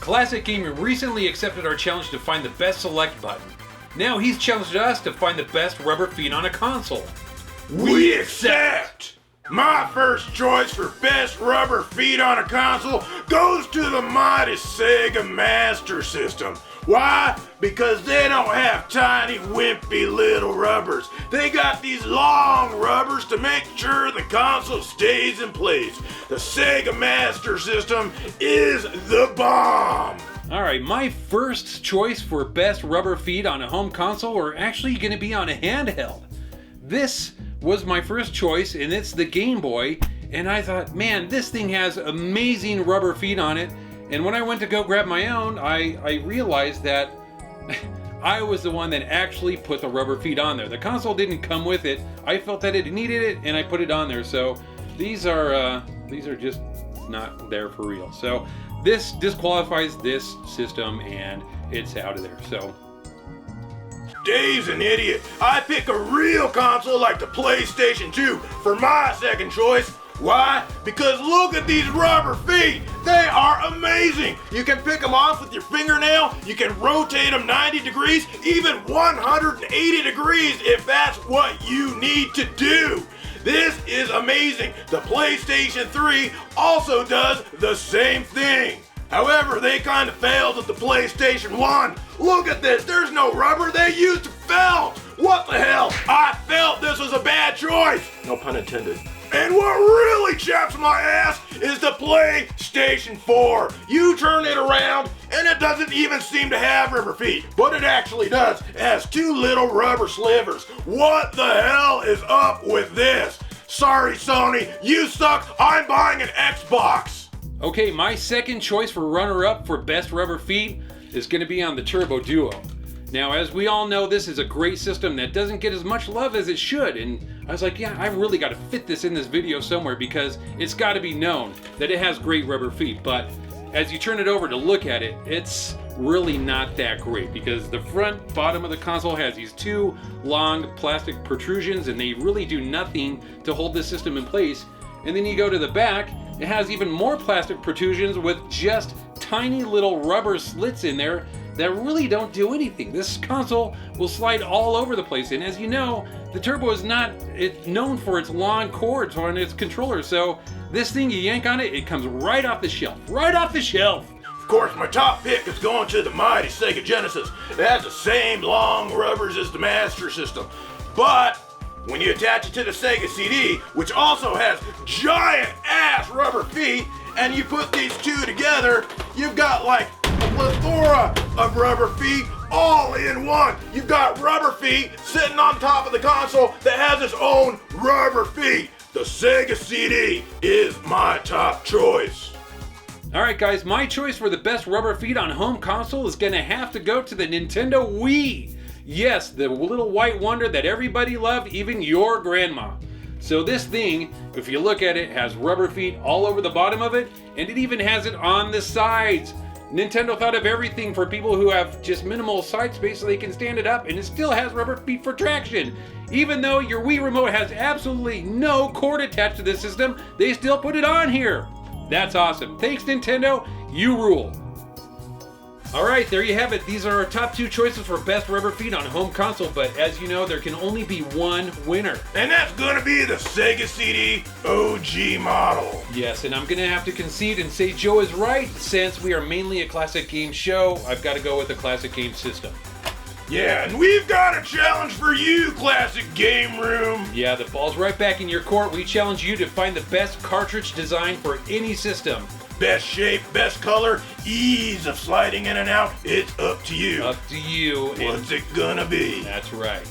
Classic Gaming recently accepted our challenge to find the best select button. Now he's challenged us to find the best rubber feet on a console. We accept! My first choice for best rubber feet on a console goes to the mighty Sega Master System. Why? Because they don't have tiny, wimpy little rubbers. They got these long rubbers to make sure the console stays in place. The Sega Master System is the bomb! Alright, my first choice for best rubber feet on a home console are actually going to be on a handheld. This was my first choice, and it's the Game Boy, and I thought, man, this thing has amazing rubber feet on it. And when I went to go grab my own, I realized that I was the one that actually put the rubber feet on there. The console didn't come with it. I felt that it needed it, and I put it on there. So these are just not there for real. So this disqualifies this system, and it's out of there. So Dave's an idiot. I pick a real console like the PlayStation 2 for my second choice. Why? Because look at these rubber feet. They are amazing. You can pick them off with your fingernail. You can rotate them 90 degrees, even 180 degrees if that's what you need to do. This is amazing. The PlayStation 3 also does the same thing. However, they kind of failed at the PlayStation 1. Look at this, there's no rubber, they used felt. What the hell? I felt this was a bad choice. No pun intended. And what really chaps my ass is the PlayStation 4. You turn it around and it doesn't even seem to have rubber feet, but it actually does. It has two little rubber slivers. What the hell is up with this? Sorry, Sony, you suck. I'm buying an Xbox. Okay, my second choice for runner-up for best rubber feet is going to be on the Turbo Duo. Now, as we all know, this is a great system that doesn't get as much love as it should, and I was like, yeah, I really got to fit this in this video somewhere because it's got to be known that it has great rubber feet, but as you turn it over to look at it, it's really not that great because the front bottom of the console has these two long plastic protrusions and they really do nothing to hold this system in place. And then you go to the back, it has even more plastic protrusions with just tiny little rubber slits in there that really don't do anything. This console will slide all over the place, and as you know, the Turbo is not known for its long cords on its controller, so this thing, you yank on it, it comes right off the shelf. Right off the shelf! Of course, my top pick is going to the mighty Sega Genesis. It has the same long rubbers as the Master System, but when you attach it to the Sega CD, which also has giant ass rubber feet, and you put these two together, you've got like a plethora of rubber feet all in one. You've got rubber feet sitting on top of the console that has its own rubber feet. The Sega CD is my top choice. Alright guys, my choice for the best rubber feet on home console is gonna have to go to the Nintendo Wii. Yes, the little white wonder that everybody loved, even your grandma. So this thing, if you look at it, has rubber feet all over the bottom of it, and it even has it on the sides. Nintendo thought of everything for people who have just minimal side space so they can stand it up, and it still has rubber feet for traction. Even though your Wii remote has absolutely no cord attached to the system, they still put it on here. That's awesome. Thanks, Nintendo. You rule. Alright, there you have it. These are our top two choices for best rubber feet on home console, but as you know, there can only be one winner. And that's gonna be the Sega CD OG model. Yes, and I'm gonna have to concede and say Joe is right. Since we are mainly a classic game show, I've got to go with the classic game system. Yeah, and we've got a challenge for you, Classic Game Room. Yeah, the ball's right back in your court. We challenge you to find the best cartridge design for any system. Best shape, best color, ease of sliding in and out, it's up to you. Up to you. What's it gonna be? That's right.